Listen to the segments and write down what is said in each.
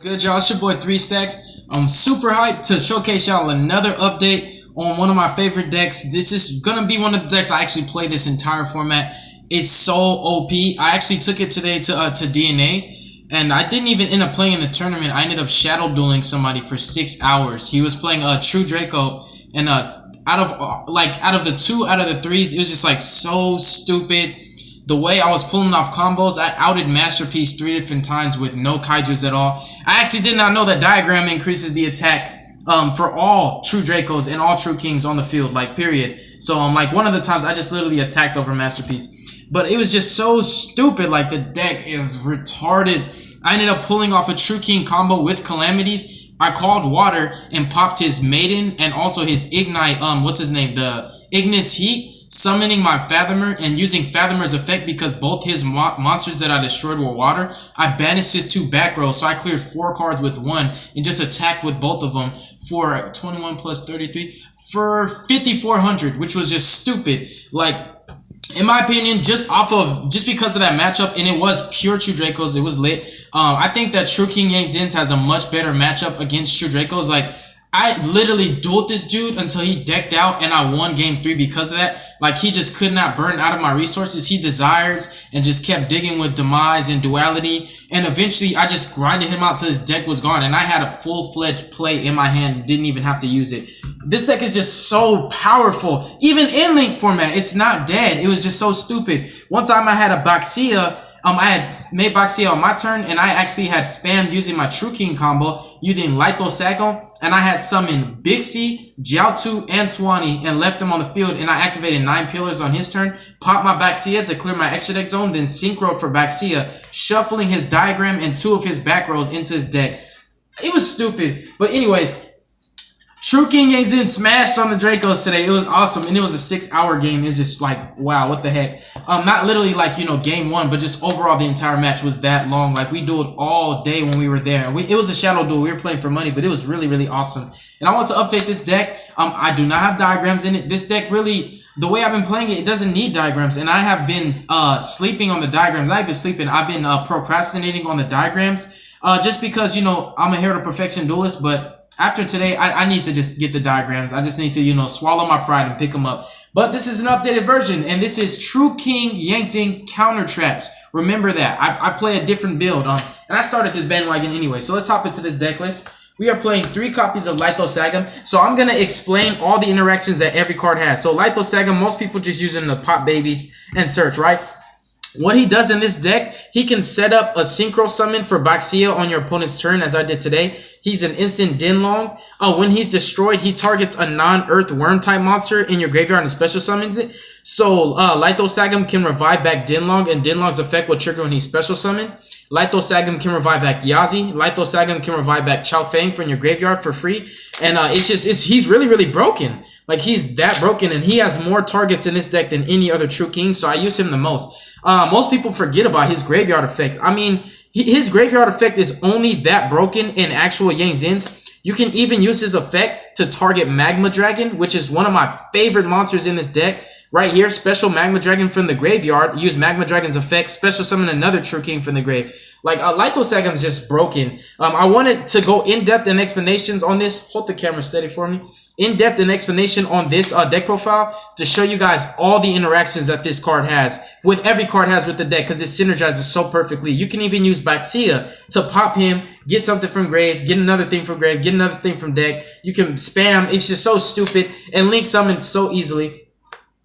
Good, y'all. It's your boy 3 Stacks. I'm super hyped to showcase y'all another update on one of my favorite decks. This is gonna be one of the decks I actually play this entire format. It's so OP. I actually took it today to DNA, and I didn't even end up playing in the tournament. I ended up shadow dueling somebody for 6 hours. He was playing True Draco, and out of the 2 out of the 3s, it was just like so stupid. The way I was pulling off combos, I outed Masterpiece 3 different times with no kaijus at all. I actually did not know that Diagram increases the attack for all True Dracos and all True Kings on the field, like, period. So, like, one of the times I just literally attacked over Masterpiece. But it was just so stupid, like, the deck is retarded. I ended up pulling off a True King combo with Calamities. I called Water and popped his Maiden and also his Ignite, what's his name, the Ignis Heat. Summoning my Fathomer and using Fathomer's effect because both his monsters that I destroyed were water. I banished his 2 back rows, so I cleared 4 cards with 1 and just attacked with both of them for 21 plus 33 for 5,400, which was just stupid. Like, in my opinion, just because of that matchup, and it was pure True Dracos, it was lit. I think that True King Yang Zins has a much better matchup against True Dracos. Like, I literally dueled this dude until he decked out, and I won game 3 because of that. Like, he just could not burn out of my resources. He desired and just kept digging with Demise and Duality, and eventually I just grinded him out till his deck was gone, and I had a full-fledged play in my hand, didn't even have to use it. This deck is just so powerful. Even in Link format, it's not dead. It was just so stupid. One time I had a Baxia. I had made Baxia on my turn, and I actually had spammed using my True King combo, using Lithosago, and I had summoned Bixie, Jiaotu, and Swanee, and left them on the field, and I activated 9 pillars on his turn, popped my Baxia to clear my extra deck zone, then Synchro for Baxia, shuffling his Diagram and 2 of his back rows into his deck. It was stupid, but anyways, True King Yang Zin smashed on the Dracos today. It was awesome, and it was a 6-hour game. It was just like, wow, what the heck? Not literally like, you know, game 1, but just overall the entire match was that long. Like, we dueled all day when we were there. It was a shadow duel. We were playing for money, but it was really, really awesome. And I want to update this deck. I do not have diagrams in it. This deck really, the way I've been playing it, it doesn't need diagrams. And I have been sleeping on the diagrams. I've been sleeping. I've been procrastinating on the diagrams just because, you know, I'm a Hero to Perfection duelist, but after today, I need to just get the diagrams. I just need to, you know, swallow my pride and pick them up. But this is an updated version, and this is True King Yang Zin counter traps. Remember that. I play a different build, and I started this bandwagon anyway. So let's hop into this deck list. We are playing 3 copies of Lithosago. So I'm going to explain all the interactions that every card has. So Lithosago, most people just use them to pop babies and search, right? What he does in this deck, he can set up a Synchro summon for Baxia on your opponent's turn, as I did today. He's an instant Dinlong. When he's destroyed, he targets a non-earth worm type monster in your graveyard and special summons it. So Lithosago can revive back Dinlong, and Dinlong's effect will trigger when he's special summoned. Lithosago can revive back Yazi. Lithosago can revive back Chao Fang from your graveyard for free. And he's really, really broken. Like, he's that broken, and he has more targets in this deck than any other True King, so I use him the most. Most people forget about his graveyard effect. I mean, his graveyard effect is only that broken in actual Yang Zins. You can even use his effect to target Magma Dragon, which is one of my favorite monsters in this deck. Right here, special Magma Dragon from the graveyard. Use Magma Dragon's effect, special summon another True King from the grave. Like, Lithosago is just broken. I wanted to go in-depth in explanations on this. Hold the camera steady for me. In-depth and explanation on this deck profile to show you guys all the interactions that this card has, with every card has with the deck, because it synergizes so perfectly. You can even use Baxia to pop him, get something from grave, get another thing from grave, get another thing from deck. You can spam. It's just so stupid, and link summon so easily.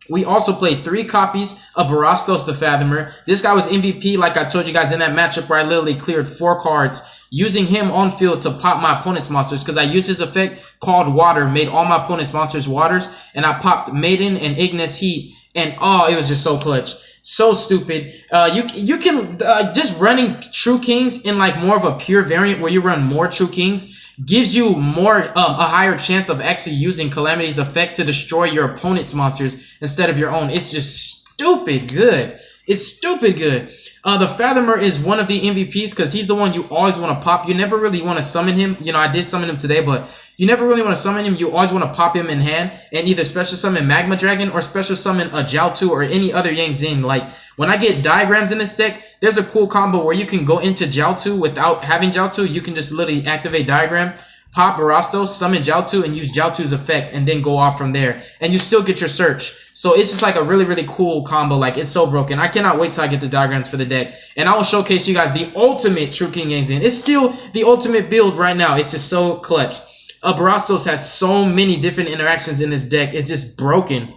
We also played 3 copies of Barastos the Fathomer. This guy was MVP, like I told you guys in that matchup where I literally cleared 4 cards, using him on field to pop my opponent's monsters, because I used his effect called Water, made all my opponent's monsters waters, and I popped Maiden and Ignis Heat, and oh, it was just so clutch. So stupid. You can just running True Kings in like more of a pure variant where you run more True Kings gives you more a higher chance of actually using Calamity's effect to destroy your opponent's monsters instead of your own. It's just stupid good. It's stupid good. The Fathomer is one of the MVPs because he's the one you always want to pop. You never really want to summon him. You know, I did summon him today, but you never really want to summon him. You always want to pop him in hand and either special summon Magma Dragon or special summon a Jiaotu or any other Yang Zin. Like, when I get diagrams in this deck, there's a cool combo where you can go into Jiaotu without having Jiaotu. You can just literally activate Diagram, pop Barastos, summon Jiaotu, and use Jiaotu's effect, and then go off from there. And you still get your search. So it's just like a really, really cool combo. Like, it's so broken. I cannot wait till I get the diagrams for the deck. And I will showcase you guys the ultimate True King Yang Zin. It's still the ultimate build right now. It's just so clutch. Barastos has so many different interactions in this deck. It's just broken.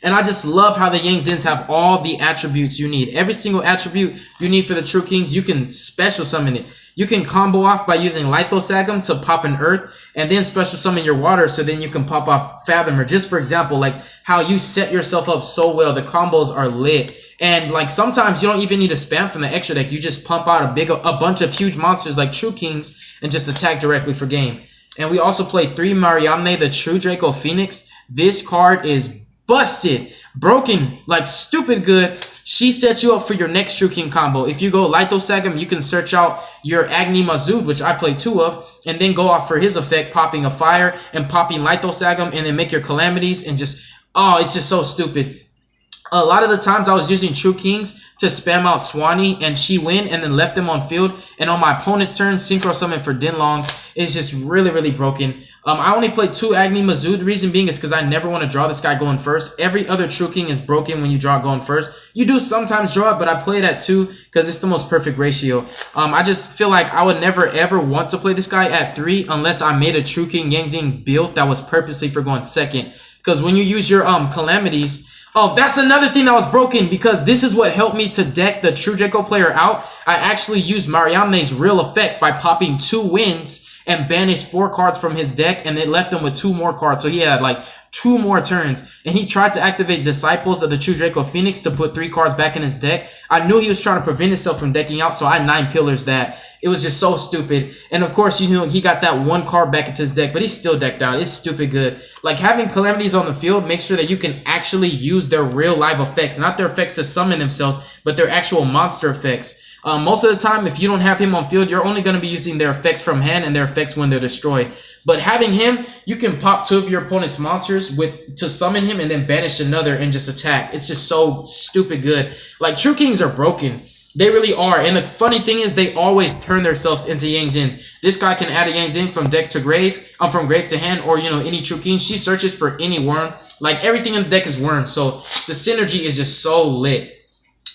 And I just love how the Yang Zins have all the attributes you need. Every single attribute you need for the True Kings, you can special summon it. You can combo off by using Lithosagam to pop an Earth, and then special summon your Water, so then you can pop off Fathomer. Just for example, like how you set yourself up so well. The combos are lit. And like sometimes you don't even need to spam from the extra deck. You just pump out a bunch of huge monsters like True Kings and just attack directly for game. And we also play 3 Mariamne, the True Draco Phoenix. This card is busted, broken, like stupid good. She sets you up for your next True King combo. If you go Lithosagam, you can search out your AGNIMAZUD, which I play 2 of, and then go off for his effect, popping a fire and popping Lithosagam, and then make your calamities and just, oh, it's just so stupid. A lot of the times I was using True Kings to spam out Swanee and She Win and then left them on field. And on my opponent's turn, Synchro Summon for Dinlong is just really, really broken. I only played 2 AGNIMAZUD. The reason being is because I never want to draw this guy going first. Every other True King is broken when you draw going first. You do sometimes draw it, but I play it at 2 because it's the most perfect ratio. I just feel like I would never ever want to play this guy at 3 unless I made a True King Yang Zin build that was purposely for going second. Because when you use your calamities, oh, that's another thing that was broken, because this is what helped me to deck the True Draco player out. I actually used Mariamne's real effect by popping 2 wins and banished 4 cards from his deck, and it left him with 2 more cards. So he had like 2 more turns, and he tried to activate Disciples of the True Draco Phoenix to put 3 cards back in his deck. I knew he was trying to prevent himself from decking out, so I 9 pillars that. It was just so stupid. And of course, you know, he got that 1 card back into his deck, but he's still decked out. It's stupid good. Like, having calamities on the field makes sure that you can actually use their real live effects, not their effects to summon themselves, but their actual monster effects. Most of the time, if you don't have him on field, you're only going to be using their effects from hand and their effects when they're destroyed. But having him, you can pop 2 of your opponent's monsters to summon him and then banish another and just attack. It's just so stupid good. Like, True Kings are broken. They really are. And the funny thing is, they always turn themselves into Yang Zins. This guy can add a Yang Zin from deck to grave, from grave to hand, or, you know, any True King. She searches for any worm. Like, everything in the deck is worms. So the synergy is just so lit.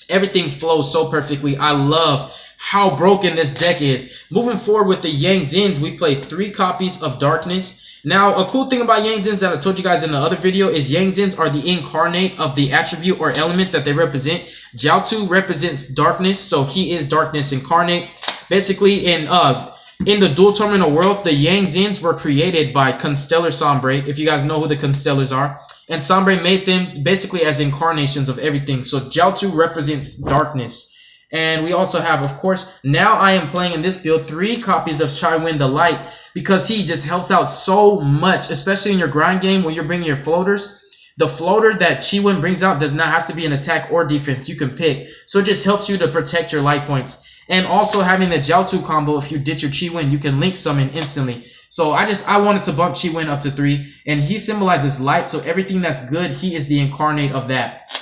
Everything flows so perfectly. I love how broken this deck is. Moving forward with the Yang Zins, we play 3 copies of Darkness. Now, a cool thing about Yang Zins that I told you guys in the other video is Yang Zins are the incarnate of the attribute or element that they represent. Jiaotu represents darkness, so he is darkness incarnate. Basically, in the dual terminal world, the Yang Zins were created by Constellar Sombre, if you guys know who the Constellars are. And Sombre made them basically as incarnations of everything. So Jiaotu represents darkness. And we also have, of course, now I am playing in this build 3 copies of Chai Wen the Light, because he just helps out so much, especially in your grind game when you're bringing your floaters. The floater that Chi Wen brings out does not have to be an attack or defense. You can pick. So it just helps you to protect your life points. And also having the Jiaotu combo, if you ditch your Chi Wen, you can link summon instantly. So I wanted to bump Chi Wen up to 3, and he symbolizes light, so everything that's good, he is the incarnate of that.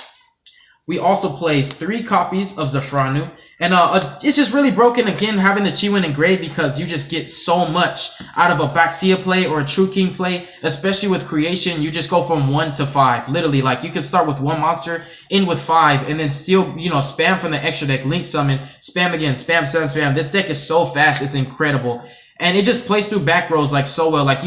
We also play 3 copies of Zafranu, and it's just really broken again having the Chi Wen engraved, because you just get so much out of a Baxia play or a True King play, especially with creation. You just go from 1 to 5, literally. Like, you can start with 1 monster, end with 5, and then still, you know, spam from the extra deck, link summon, spam again, spam, spam, spam. This deck is so fast, it's incredible. And it just plays through back rows like so well. Like,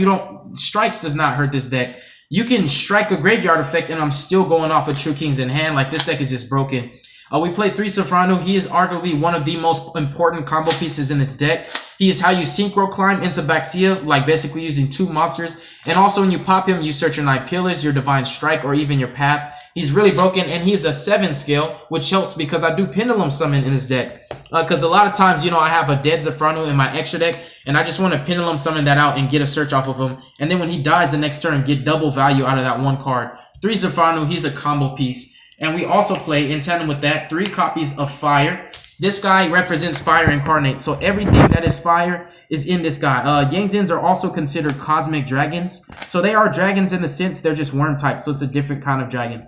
strikes does not hurt this deck. You can strike a graveyard effect and I'm still going off of True Kings in hand. Like, this deck is just broken. We play 3 Zafranu. He is arguably one of the most important combo pieces in this deck. He is how you synchro climb into Baxia, like basically using 2 monsters. And also when you pop him, you search your 9 pillars, your Divine Strike, or even your Path. He's really broken, and he's a 7 scale, which helps because I do Pendulum Summon in this deck. Because a lot of times, you know, I have a dead Zafranu in my extra deck, and I just want to Pendulum Summon that out and get a search off of him. And then when he dies the next turn, get double value out of that 1 card. 3 Zafranu, he's a combo piece. And we also play, in tandem with that, 3 copies of Fire. This guy represents Fire Incarnate, so everything that is Fire is in this guy. Yang Zins are also considered Cosmic Dragons. So they are dragons in the sense they're just worm types, so it's a different kind of dragon.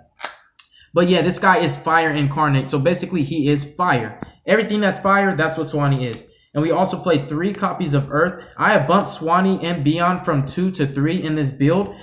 But yeah, this guy is Fire Incarnate, so basically he is Fire. Everything that's fire, that's what Swanee is. And we also play 3 copies of Earth. I have bumped Swanee and Beyond from 2 to 3 in this build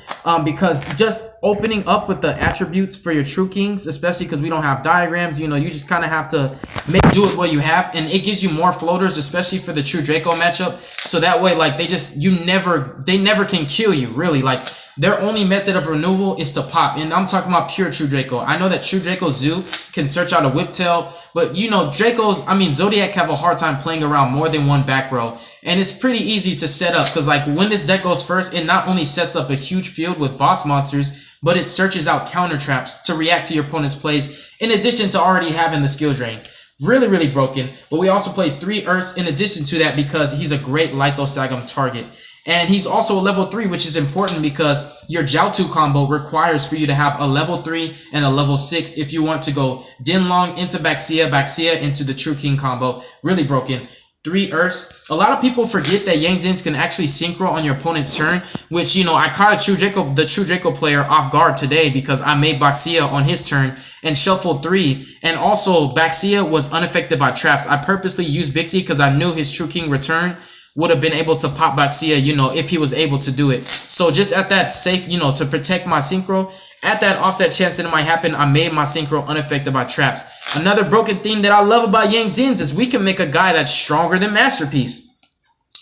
because just opening up with the attributes for your True Kings, especially because we don't have diagrams, you know, you just kind of have to make do with what you have, and it gives you more floaters, especially for the True Draco matchup. So that way, like, they never can kill you, really. Like, their only method of removal is to pop, and I'm talking about pure True Draco. I know that True Draco Zoo can search out a Whiptail, but you know, Zodiac have a hard time playing around more than one back row, and it's pretty easy to set up because, like, when this deck goes first, it not only sets up a huge field with boss monsters, but it searches out counter traps to react to your opponent's plays, in addition to already having the skill drain. Really, really broken. But we also play 3 Earths in addition to that because he's a great Lithosagam target. And he's also a level 3, which is important because your Jiaotu combo requires for you to have a level 3 and a level 6 if you want to go Dinlong into Baxia, Baxia into the True King combo. Really broken. 3 Earths. A lot of people forget that Yang Zins can actually synchro on your opponent's turn, which, you know, I caught the True Draco player off guard today because I made Baxia on his turn and shuffled 3, and also Baxia was unaffected by traps. I purposely used Bixie because I knew his True King return would have been able to pop Baxia, you know, if he was able to do it. So just at that safe, you know, to protect my Synchro, at that offset chance that it might happen, I made my Synchro unaffected by traps. Another broken thing that I love about Yang Zins is we can make a guy that's stronger than Masterpiece.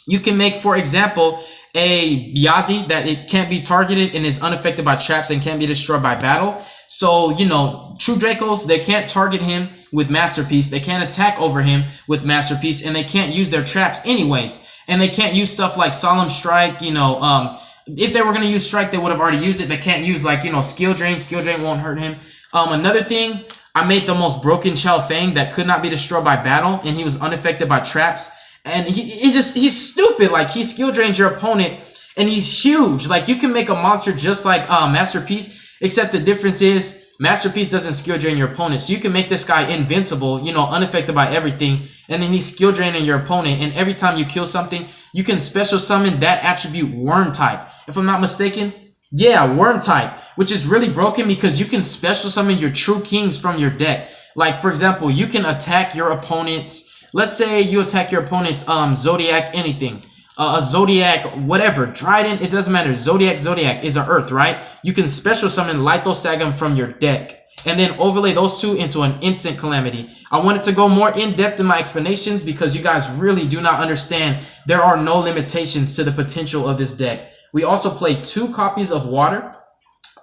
You can make, for example, a Yazi that it can't be targeted and is unaffected by traps and can't be destroyed by battle. So, you know, True Dracos, they can't target him with Masterpiece. They can't attack over him with Masterpiece, and they can't use their traps anyways. And they can't use stuff like Solemn Strike, you know, if they were going to use Strike, they would have already used it. They can't use, like, you know, Skill Drain. Skill Drain won't hurt him. Another thing, I made the most broken Chao Feng that could not be destroyed by battle, and he was unaffected by traps. And he's stupid. Like, he skill drains your opponent, and he's huge. Like, you can make a monster just like Masterpiece, except the difference is Masterpiece doesn't skill drain your opponent. So you can make this guy invincible, you know, unaffected by everything, and then he's skill draining your opponent. And every time you kill something, you can special summon that attribute Worm type. If I'm not mistaken, yeah, Worm type, which is really broken because you can special summon your True Kings from your deck. Like, for example, you can attack your opponent's, let's say you attack your opponent's Zodiac anything. A Zodiac, whatever, Trident, it doesn't matter. Zodiac is an Earth, right? You can special summon Lithosagam from your deck and then overlay those two into an instant calamity. I wanted to go more in depth in my explanations because you guys really do not understand. There are no limitations to the potential of this deck. We also play 2 copies of Water.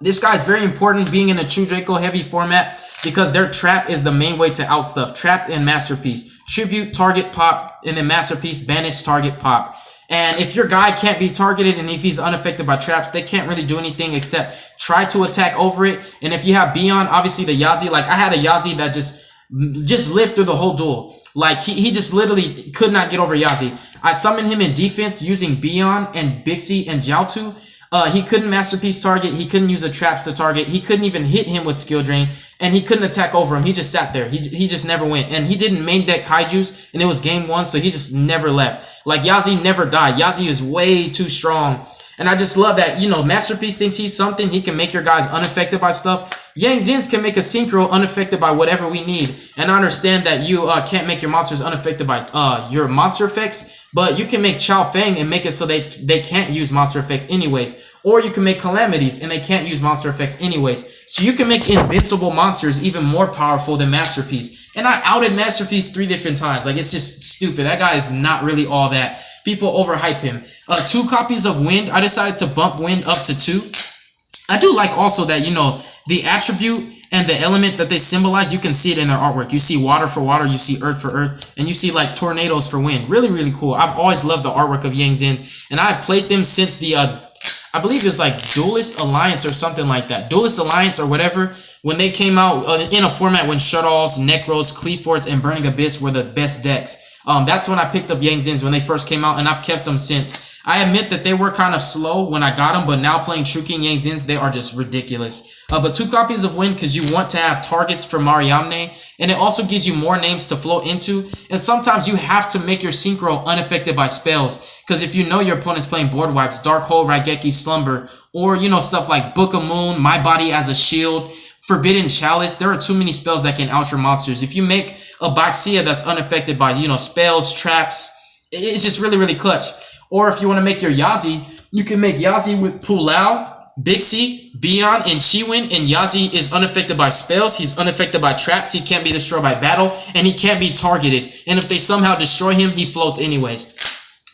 This guy is very important being in a True Draco heavy format because their trap is the main way to outstuff. Trap and Masterpiece. Tribute, target, pop, and then Masterpiece, banish, target, pop. And if your guy can't be targeted and if he's unaffected by traps, they can't really do anything except try to attack over it. And if you have Beyond, obviously the Yazi, like I had a Yazi that just lived through the whole duel. Like he just literally could not get over Yazi. I summoned him in defense using Beyond and Bixie and Jiaotu. He couldn't Masterpiece target. He couldn't use the traps to target. He couldn't even hit him with Skill Drain. And he couldn't attack over him. He just sat there. He just never went. And he didn't main deck Kaijus. And it was game 1. So he just never left. Like Yazi never died. Yazi is way too strong. And I just love that, you know, Masterpiece thinks he's something. He can make your guys unaffected by stuff. Yang Zins can make a Synchro unaffected by whatever we need. And I understand that you can't make your monsters unaffected by your monster effects. But you can make Chao Feng and make it so they can't use monster effects anyways. Or you can make Calamities and they can't use monster effects anyways. So you can make invincible monsters even more powerful than Masterpiece. And I outed Masterpiece 3 different times. Like, it's just stupid. That guy is not really all that. People overhype him. 2 copies of Wind. I decided to bump Wind up to 2. I do like also that, you know, the attribute and the element that they symbolize, you can see it in their artwork. You see water for water, you see earth for earth, and you see like tornadoes for wind. Really, really cool. I've always loved the artwork of Yang Zins, and I've played them since the, I believe it's like Duelist Alliance or something like that. Duelist Alliance or whatever, when they came out in a format when Shuttalls, Necros, Cleaforts, and Burning Abyss were the best decks. That's when I picked up Yang Zins when they first came out, and I've kept them since. I admit that they were kind of slow when I got them, but now playing True King Yang Zins, they are just ridiculous. But 2 copies of Wind because you want to have targets for Mariamne, and it also gives you more names to float into. And sometimes you have to make your Synchro unaffected by spells, because if you know your opponent's playing board wipes, Dark Hole, Raigeki, Slumber, or, you know, stuff like Book of Moon, My Body as a Shield, Forbidden Chalice. There are too many spells that can out your monsters. If you make a Baxia that's unaffected by, you know, spells, traps, it's just really, really clutch. Or if you want to make your Yazi, you can make Yazi with Pulao, Bixie, Bion, and Chiwin. And Yazi is unaffected by spells. He's unaffected by traps. He can't be destroyed by battle. And he can't be targeted. And if they somehow destroy him, he floats anyways.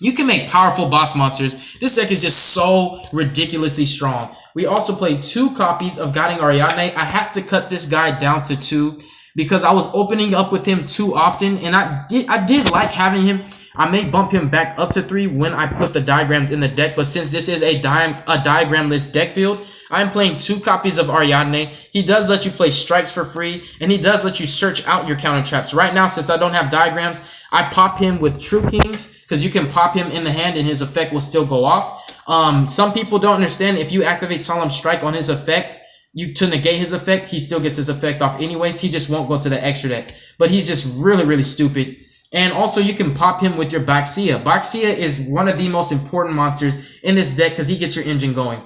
You can make powerful boss monsters. This deck is just so ridiculously strong. We also play 2 copies of Guiding Ariadne. I had to cut this guy down to 2 because I was opening up with him too often. And I did like having him. I may bump him back up to 3 when I put the diagrams in the deck, but since this is a diagram-less deck build, I'm playing 2 copies of Ariadne. He does let you play strikes for free, and he does let you search out your counter traps. Right now, since I don't have diagrams, I pop him with True Kings, because you can pop him in the hand and his effect will still go off. Some people don't understand if you activate Solemn Strike on his effect, to negate his effect, he still gets his effect off anyways. He just won't go to the extra deck, but he's just really, really stupid. And also, you can pop him with your Baxia. Baxia is one of the most important monsters in this deck because he gets your engine going.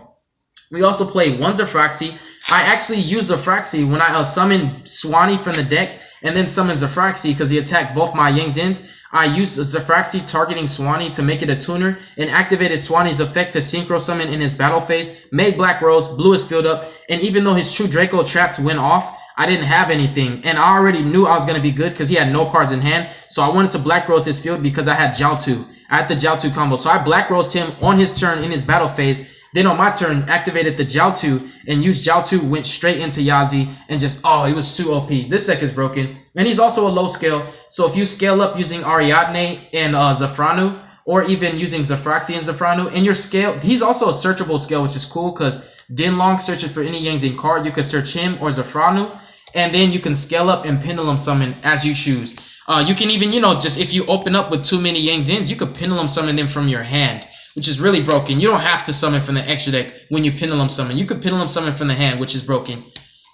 We also play 1 Zafraxi. I actually use Zafraxi when I summon Swanee from the deck and then summon Zafraxi because he attacked both my Yang Zins. I used Zafraxi targeting Swanee to make it a tuner and activated Swanee's effect to Synchro summon in his battle phase, made Black Rose, blew his field up, and even though his true Draco traps went off, I didn't have anything, and I already knew I was going to be good because he had no cards in hand, so I wanted to Black Rose his field because I had Jiaotu. I had the Jiaotu combo, so I Black Rosed him on his turn in his battle phase, then on my turn, activated the Jiaotu, and used Jiaotu, went straight into Yazi, and just, oh, he was too OP. This deck is broken, and he's also a low scale, so if you scale up using Ariadne and Zafranu, or even using Zafraxi and Zafranu, in your scale, he's also a searchable scale, which is cool, because Dinlong searches for any Yang Zing card, you can search him or Zafranu, and then you can scale up and Pendulum Summon as you choose. You can even, you know, just if you open up with too many Yang Zins, you could Pendulum Summon them from your hand, which is really broken. You don't have to summon from the extra deck when you Pendulum Summon. You could Pendulum Summon from the hand, which is broken.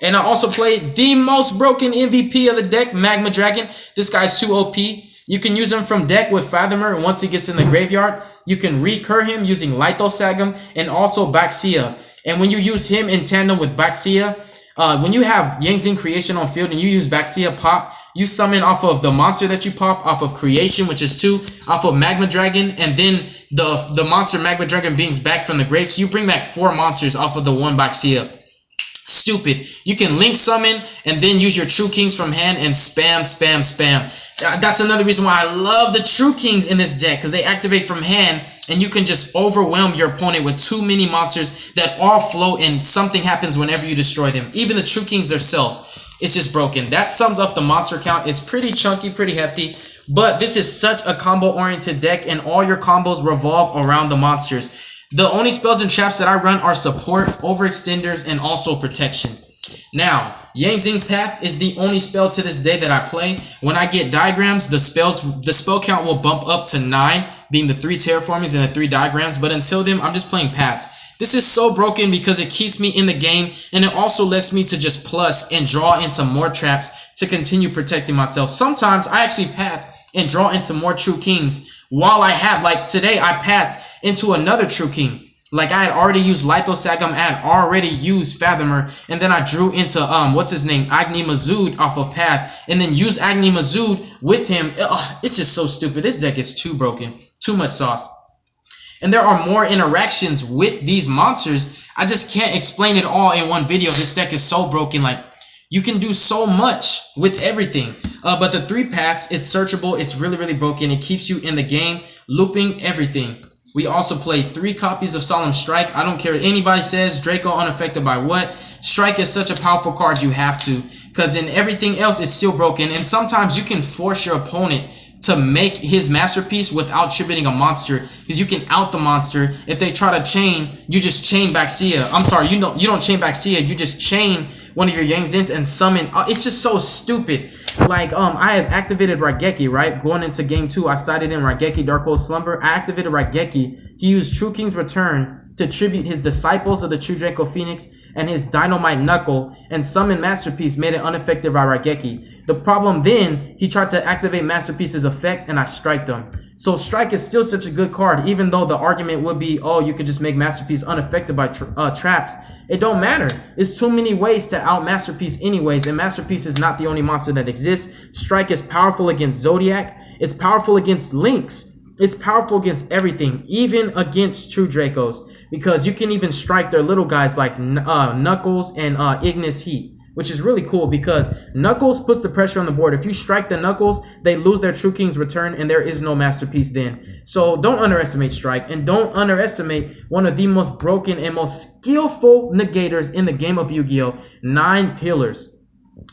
And I also played the most broken MVP of the deck, Magma Dragon. This guy's too OP. You can use him from deck with Fathomer, and once he gets in the graveyard, you can recur him using Lithosagam and also Baxia. And when you use him in tandem with Baxia, when you have Zing Creation on field and you use Baxia pop, you summon off of the monster that you pop, off of Creation, which is 2, off of Magma Dragon, and then the monster Magma Dragon brings back from the grave. So you bring back 4 monsters off of the 1 Baxia. Stupid. You can link summon and then use your True Kings from hand and spam, spam, spam. That's another reason why I love the True Kings in this deck, because they activate from hand and you can just overwhelm your opponent with too many monsters that all float and something happens whenever you destroy them. Even the True Kings themselves. It's just broken. That sums up the monster count. It's pretty chunky, pretty hefty. But this is such a combo-oriented deck and all your combos revolve around the monsters. The only spells and traps that I run are support, overextenders, and also protection. Now, Yang Zing Path is the only spell to this day that I play. When I get diagrams, the spell count will bump up to 9, being the 3 terraformings and the 3 diagrams. But until then, I'm just playing paths. This is so broken because it keeps me in the game, and it also lets me to just plus and draw into more traps to continue protecting myself. Sometimes I actually path and draw into more True Kings while I have, like today, I pathed into another True King. Like I had already used Lithosagam, I had already used Fathomer, and then I drew into what's his name, AGNIMAZUD off of Path, and then used AGNIMAZUD with him. It's just so stupid. This deck is too broken, too much sauce. And there are more interactions with these monsters. I just can't explain it all in one video. This deck is so broken. Like you can do so much with everything. But the 3 paths, it's searchable. It's really, really broken. It keeps you in the game, looping everything. We also play 3 copies of Solemn Strike. I don't care what anybody says. Draco unaffected by what. Strike is such a powerful card, you have to. Because in everything else, it's still broken. And sometimes you can force your opponent to make his masterpiece without tributing a monster. Because you can out the monster. If they try to chain, you just chain Baxia. I'm sorry, you don't chain Baxia. You just chain one of your Yang Zins and summon. It's just so stupid. Like, I have activated RAIGEKI, right? Going into game 2, I sided in RAIGEKI, Dark Hole Slumber. I activated RAIGEKI. He used True King's Return to tribute his Disciples of the True Draco Phoenix and his Dynamite Knuckle, and summon Masterpiece made it unaffected by RAIGEKI. The problem then, he tried to activate Masterpiece's effect and I striked him. So Strike is still such a good card, even though the argument would be, oh, you could just make Masterpiece unaffected by traps. It don't matter. It's too many ways to out Masterpiece anyways, and Masterpiece is not the only monster that exists. Strike is powerful against Zodiac. It's powerful against Lynx. It's powerful against everything, even against True Dracos, because you can even strike their little guys like Knuckles and Ignis Heat, which is really cool because Knuckles puts the pressure on the board. If you strike the Knuckles, they lose their True King's return, and there is no Masterpiece then. So don't underestimate Strike, and don't underestimate one of the most broken and most skillful negators in the game of Yu-Gi-Oh! 9 Pillars.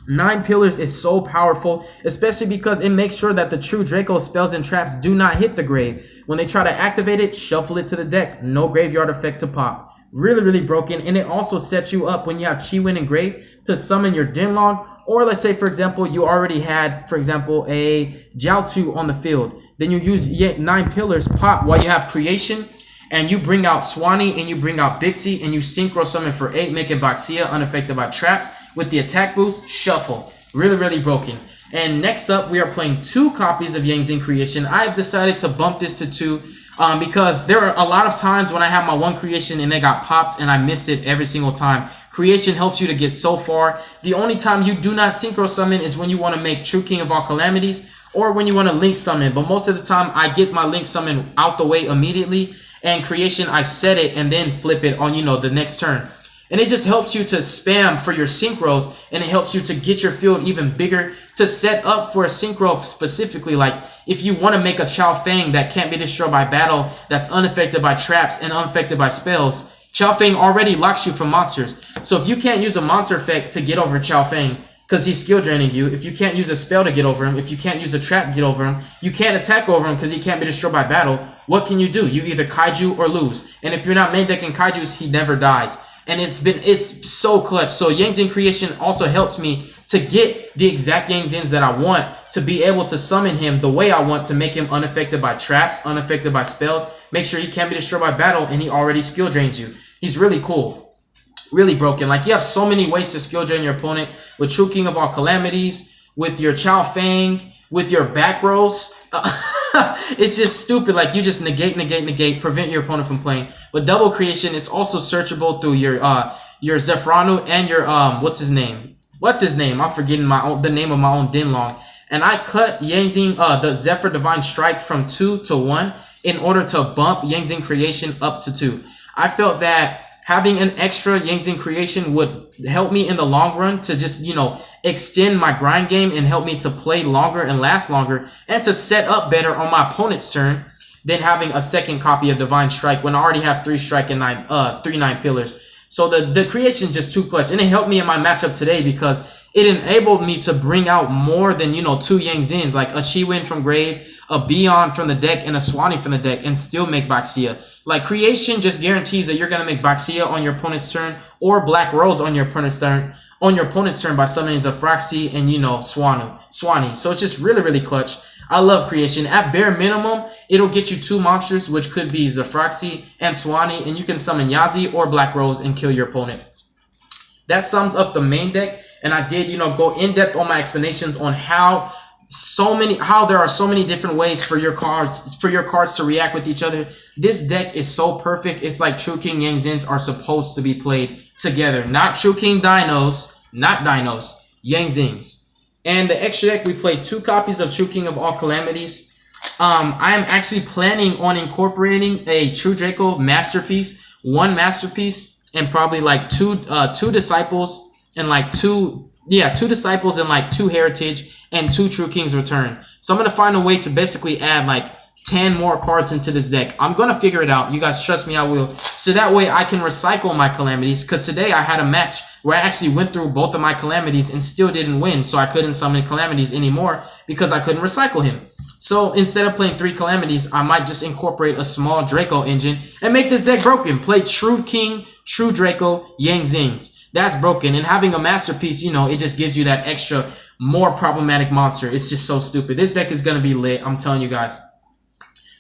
9 Pillars is so powerful, especially because it makes sure that the True Draco spells and traps do not hit the grave. When they try to activate it, shuffle it to the deck. No graveyard effect to pop. Really, really broken. And it also sets you up when you have Chi-Win and Grave to summon your Dinlong. Or let's say, for example, you already had, for example, a Jiaotu on the field. Then you use 9 Pillars, pop while you have Creation. And you bring out Swanee and you bring out Bixie and you Synchro summon for 8, making Baxia unaffected by traps. With the attack boost, shuffle. Really, really broken. And next up, we are playing 2 copies of Zing Creation. I've decided to bump this to 2 because there are a lot of times when I have my 1 creation and they got popped and I missed it every single time. Creation helps you to get so far. The only time you do not Synchro summon is when you want to make True King of all Calamities or when you want to Link summon. But most of the time, I get my Link summon out the way immediately. And Creation, I set it and then flip it on, the next turn. And it just helps you to spam for your synchros, and it helps you to get your field even bigger to set up for a synchro specifically. Like if you want to make a Chao Feng that can't be destroyed by battle, that's unaffected by traps and unaffected by spells, Chao Feng already locks you from monsters. So if you can't use a monster effect to get over Chao Feng because he's skill draining you, if you can't use a spell to get over him, if you can't use a trap to get over him, you can't attack over him because he can't be destroyed by battle, what can you do? You either Kaiju or lose. And if you're not main decking Kaijus, he never dies. And it's so clutch. So Zing Creation also helps me to get the exact Zings that I want to be able to summon him the way I want to make him unaffected by traps, unaffected by spells, make sure he can't be destroyed by battle, and he already skill drains you. He's really cool. Really broken. Like you have so many ways to skill drain your opponent with True King of all Calamities, with your Chao Feng, with your back rows. It's just stupid. Like you just negate, prevent your opponent from playing. But double creation, it's also searchable through your Zephranu and your what's his name? I'm forgetting the name of my own Dinlong. And I cut Zing the Zephyr Divine Strike from 2 to 1 in order to bump Zing Creation up to 2. I felt that having an extra Zing Creation would help me in the long run to just, extend my grind game and help me to play longer and last longer and to set up better on my opponent's turn than having a second copy of Divine Strike when I already have 3 strike and 3 9 pillars. So the creation is just too clutch, and it helped me in my matchup today because it enabled me to bring out more than, 2 Zings, like a Chi-Win from grave, a Beyond from the deck, and a Swanee from the deck, and still make Baxia. Like creation just guarantees that you're gonna make Baxia on your opponent's turn or Black Rose on your opponent's turn by summoning Zafraxi and Swanee. So it's just really, really clutch. I love creation. At bare minimum, it'll get you 2 monsters, which could be Zafraxi and Swanee, and you can summon Yazi or Black Rose and kill your opponent. That sums up the main deck, and I did, go in depth on my explanations on how there are so many different ways for your cards to react with each other. This deck is so perfect. It's like True King Zings are supposed to be played together. Not True King Dinos, Zings. And the extra deck, we played 2 copies of True King of all Calamities. I am actually planning on incorporating a True Draco Masterpiece, 1 Masterpiece, and probably like two Disciples and like 2 Disciples and like 2 Heritage and 2 True King's Return. So I'm going to find a way to basically add like 10 more cards into this deck. I'm going to figure it out. You guys trust me, I will. So that way I can recycle my Calamities, because today I had a match where I actually went through both of my Calamities and still didn't win. So I couldn't summon Calamities anymore because I couldn't recycle him. So instead of playing 3 Calamities, I might just incorporate a small Draco engine and make this deck broken. Play True King, True Draco, Zings. That's broken. And having a Masterpiece, it just gives you that extra, more problematic monster. It's just so stupid. This deck is going to be lit. I'm telling you guys.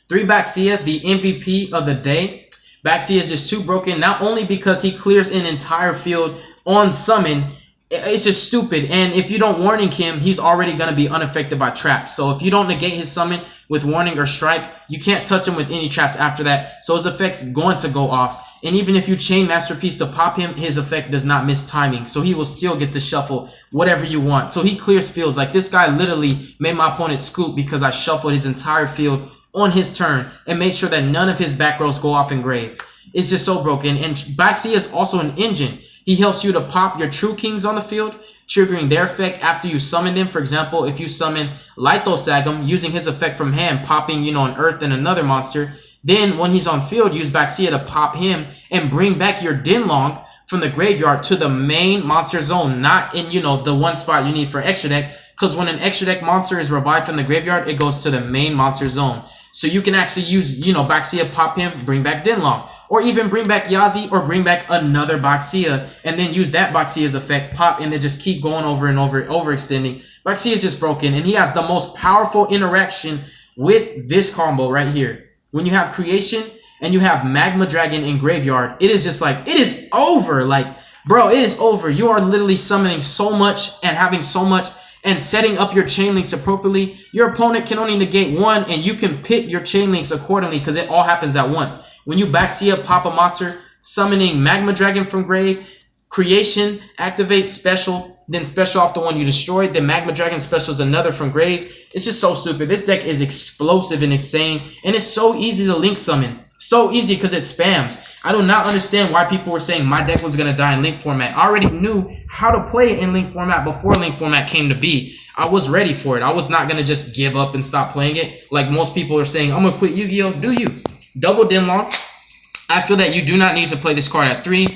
3 Baxia, the MVP of the day. Baxia is just too broken, not only because he clears an entire field on summon. It's just stupid. And if you don't warning him, he's already going to be unaffected by traps. So if you don't negate his summon with warning or strike, you can't touch him with any traps after that. So his effect's going to go off. And even if you chain Masterpiece to pop him, his effect does not miss timing. So he will still get to shuffle whatever you want. So he clears fields. Like this guy literally made my opponent scoop because I shuffled his entire field on his turn and made sure that none of his back rows go off in grave. It's just so broken. And Baxia is also an engine. He helps you to pop your true kings on the field, triggering their effect after you summon them. For example, if you summon Lithosagum using his effect from hand, popping, you know, an earth and another monster, then when he's on field, use Baxia to pop him and bring back your Dinlong from the graveyard to the main monster zone, not in, you know, the one spot you need for extra deck. Because when an extra deck monster is revived from the graveyard, it goes to the main monster zone. So you can actually use, you know, Baxia, pop him, bring back Dinlong. Or even bring back Yazi or bring back another Baxia and then use that Baxia's effect, pop, and then just keep going over and over, overextending. Baxia is just broken, and he has the most powerful interaction with this combo right here. When you have Creation and you have Magma Dragon in Graveyard, it is just like, it is over. Like, bro, it is over. You are literally summoning so much and having so much and setting up your chain links appropriately. Your opponent can only negate one, and you can pick your chain links accordingly because it all happens at once. When you Baxia, pop a monster, summoning Magma Dragon from grave, Creation, activate special, then special off the one you destroyed, then Magma Dragon specials another from grave. It's just so stupid. This deck is explosive and insane, and it's so easy to link summon. So easy because it spams. I do not understand why people were saying my deck was going to die in link format. I already knew how to play it in link format before link format came to be. I was ready for it. I was not going to just give up and stop playing it like most people are saying. I'm going to quit Yu-Gi-Oh! Do you? Double Dinlong. I feel that you do not need to play this card at 3.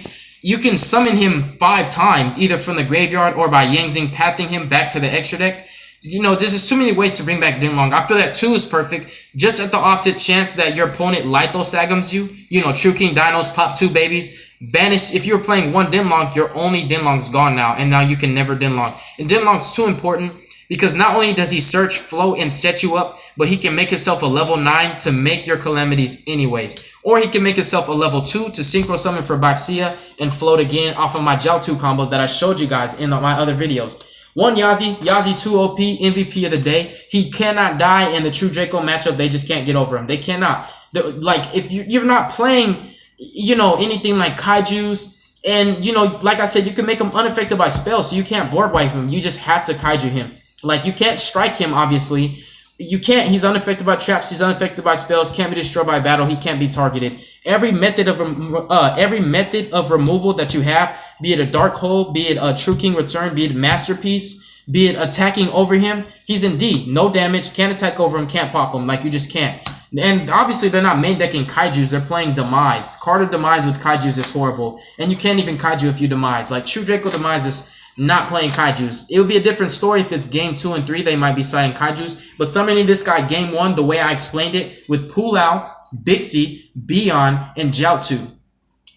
You can summon him 5 times, either from the graveyard or by Yangzing pathing him back to the extra deck. You know, there's just too many ways to bring back Dinlong. I feel that 2 is perfect. Just at the offset chance that your opponent Lithosagums you. You know, True King Dinos, pop 2 babies. Banish. If you're playing 1 Dinlong, your only Dinlong's gone now. And now you can never Dinlong. And Dinlong's too important because not only does he search, flow, and set you up, but he can make himself a level 9 to make your calamities anyways. Or he can make himself a level 2 to synchro summon for Baxia and float again off of my Jiaotu combos that I showed you guys in my other videos. 1 Yazi, Yazi 2 OP, MVP of the day. He cannot die in the true Draco matchup. They just can't get over him. They cannot. Like, if you're not playing, you know, anything like Kaijus, and, you know, like I said, you can make him unaffected by spells, so you can't board wipe him. You just have to Kaiju him. Like, you can't strike him, obviously. You can't. He's unaffected by traps. He's unaffected by spells. Can't be destroyed by battle. He can't be targeted. Every method of removal that you have, be it a Dark Hole, be it a True King Return, be it Masterpiece, be it attacking over him, he's in D. No damage. Can't attack over him. Can't pop him. Like, you just can't. And obviously, they're not main decking Kaijus. They're playing Demise. Carter Demise with Kaijus is horrible. And you can't even Kaiju if you Demise. Like, True Draco Demise is not playing Kaijus. It would be a different story if it's game 2 and 3. They might be citing Kaijus. But summoning this guy game 1, the way I explained it, with Pulao, Bixie, Beyond, and Jiaotu.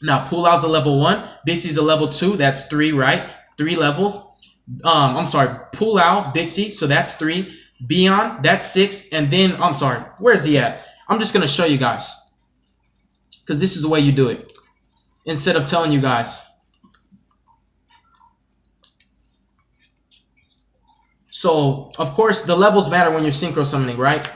Now, Pulao's a level 1. Bixie's a level 2. That's 3, right? 3 levels. I'm sorry. Pulao, Bixie. So that's 3. Beyond, that's 6. And then, I'm sorry. Where's he at? I'm just going to show you guys. Because this is the way you do it. Instead of telling you guys. So, of course, the levels matter when you're synchro summoning, right?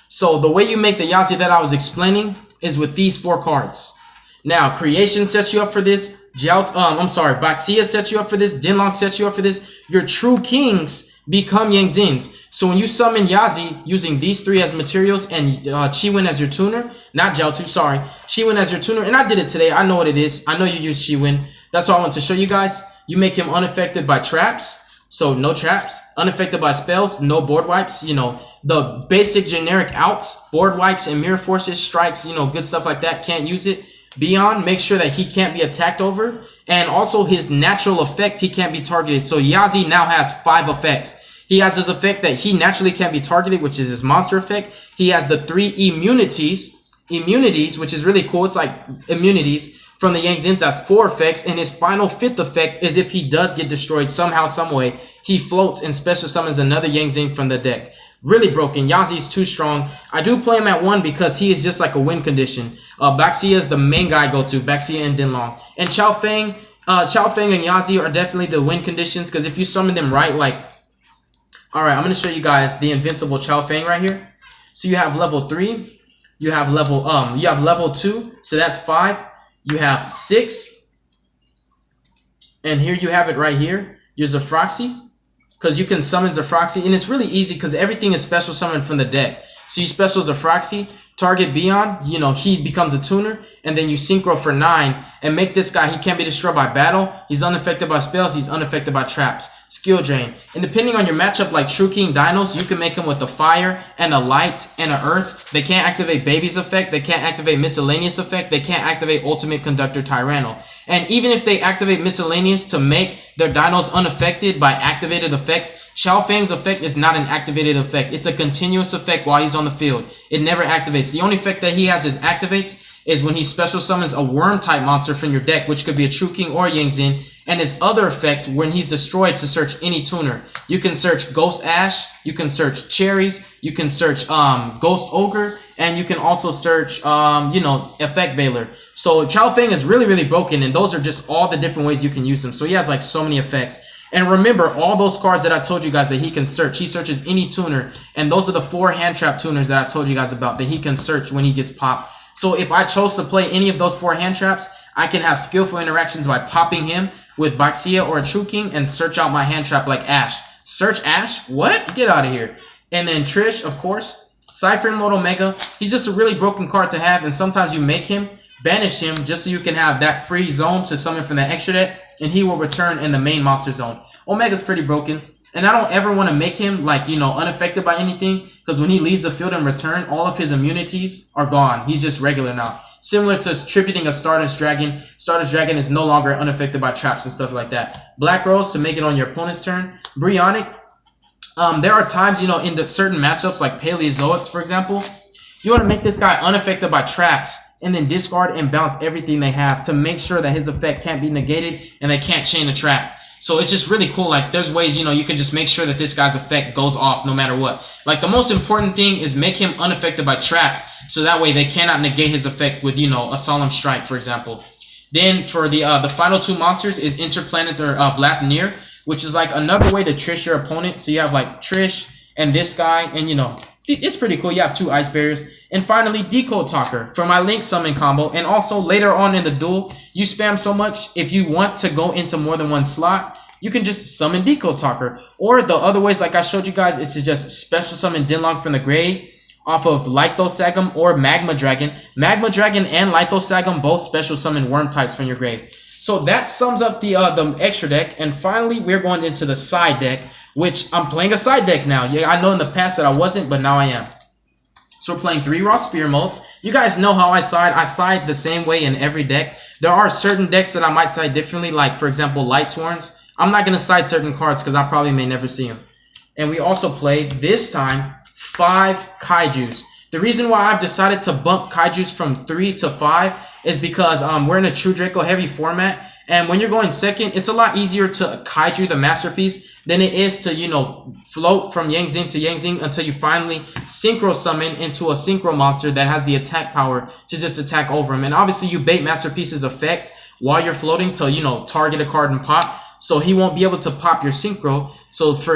So, the way you make the Yazi that I was explaining is with these 4 cards. Now, Creation sets you up for this. Baxia sets you up for this. Dinlong sets you up for this. Your True Kings become Yangzins. So, when you summon Yazi using these 3 as materials and Chiwen as your tuner, not Jiaotu, sorry, Chiwen as your tuner, and I did it today. I know what it is. I know you use Chiwen. That's all I want to show you guys. You make him unaffected by traps. So no traps, unaffected by spells, no board wipes, you know, the basic generic outs, board wipes and mirror forces, strikes, you know, good stuff like that, can't use it. Beyond, make sure that he can't be attacked over, and also his natural effect, he can't be targeted. So Yazi now has 5 effects. He has his effect that he naturally can't be targeted, which is his monster effect. He has the 3 immunities, which is really cool. It's like immunities. From the Yangzins, that's 4 effects, and his final 5th effect is if he does get destroyed somehow, some way, he floats and special summons another Yangzin from the deck. Really broken. Yazi's too strong. I do play him at 1 because he is just like a win condition. Baxia is the main guy I go to, Baxia and Dinlong. And Chao Feng and Yazi are definitely the win conditions because if you summon them right, like... Alright, I'm going to show you guys the invincible Chao Feng right here. So you have level 3. You have level 2, so that's 5. You have 6, and here you have it right here. Your Zafroxy, because you can summon Zafroxy, and it's really easy because everything is special summoned from the deck. So you special Zafroxy, target Beyond, you know, he becomes a tuner, and then you Synchro for 9 and make this guy, he can't be destroyed by battle, he's unaffected by spells, he's unaffected by traps. Skill drain. And depending on your matchup, like True King Dinos, you can make him with a fire and a light and a earth. They can't activate Baby's effect, they can't activate Miscellaneous effect, they can't activate Ultimate Conductor Tyranno. And even if they activate Miscellaneous to make their dinos unaffected by activated effects, Xiao Fang's effect is not an activated effect. It's a continuous effect while he's on the field. It never activates. The only effect that he has is activates is when he special summons a worm type monster from your deck, which could be a True King or Yangzin, and his other effect when he's destroyed to search any tuner. You can search Ghost Ash, you can search Cherries, you can search Ghost Ogre, and you can also search you know, Effect Veiler. So Xiao Fang is really, really broken, and those are just all the different ways you can use him. So he has like so many effects. And remember, all those cards that I told you guys that he can search, he searches any tuner, and those are the 4 hand trap tuners that I told you guys about that he can search when he gets popped. So if I chose to play any of those 4 hand traps, I can have skillful interactions by popping him with Baxia or a True King and search out my hand trap like Ash. Search Ash? What? Get out of here. And then Trish, of course. Cypher Mode Omega. He's just a really broken card to have, and sometimes you make him, banish him, just so you can have that free zone to summon from the extra deck, and he will return in the main monster zone. Omega's pretty broken, and I don't ever want to make him, like, you know, unaffected by anything, because when he leaves the field and return, all of his immunities are gone. He's just regular now. Similar to tributing a Stardust Dragon. Stardust Dragon is no longer unaffected by traps and stuff like that. Black Rose to make it on your opponent's turn. Brionica. There are times, you know, in the certain matchups, like Paleozoics, for example, you want to make this guy unaffected by traps, and then discard and bounce everything they have to make sure that his effect can't be negated and they can't chain a trap. So it's just really cool. Like, there's ways, you know, you can just make sure that this guy's effect goes off no matter what. Like, the most important thing is make him unaffected by traps, so that way they cannot negate his effect with, you know, a Solemn Strike, for example. Then for the final 2 monsters is Interplanetary Blathnir, which is like another way to Trish your opponent. So you have like Trish and this guy, and you know, it's pretty cool. You have 2 Ice Barriers. And finally, Decode Talker for my Link Summon combo. And also later on in the duel, you spam so much, if you want to go into more than 1 slot, you can just summon Decode Talker. Or the other ways, like I showed you guys, is to just special summon Dinlong from the grave off of Lythosagum or Magma Dragon. Magma Dragon and Lythosagum both special summon worm types from your grave. So that sums up the extra deck. And finally, we're going into the side deck, which I'm playing a side deck now. Yeah, I know in the past that I wasn't, but now I am. So we're playing 3 raw spear modes. You guys know how I side. I side the same way in every deck. There are certain decks that I might side differently, like for example Light Sworns. I'm not going to side certain cards because I probably may never see them. And we also play, this time, 5 Kaijus. The reason why I've decided to bump Kaijus from 3 to 5 is because we're in a True Draco heavy format. And when you're going second, it's a lot easier to Kaiju the Masterpiece than it is to, you know, float from Yangzin to Yangzin until you finally Synchro summon into a Synchro monster that has the attack power to just attack over him. And obviously you bait Masterpiece's effect while you're floating to, you know, target a card and pop. So he won't be able to pop your Synchro. So for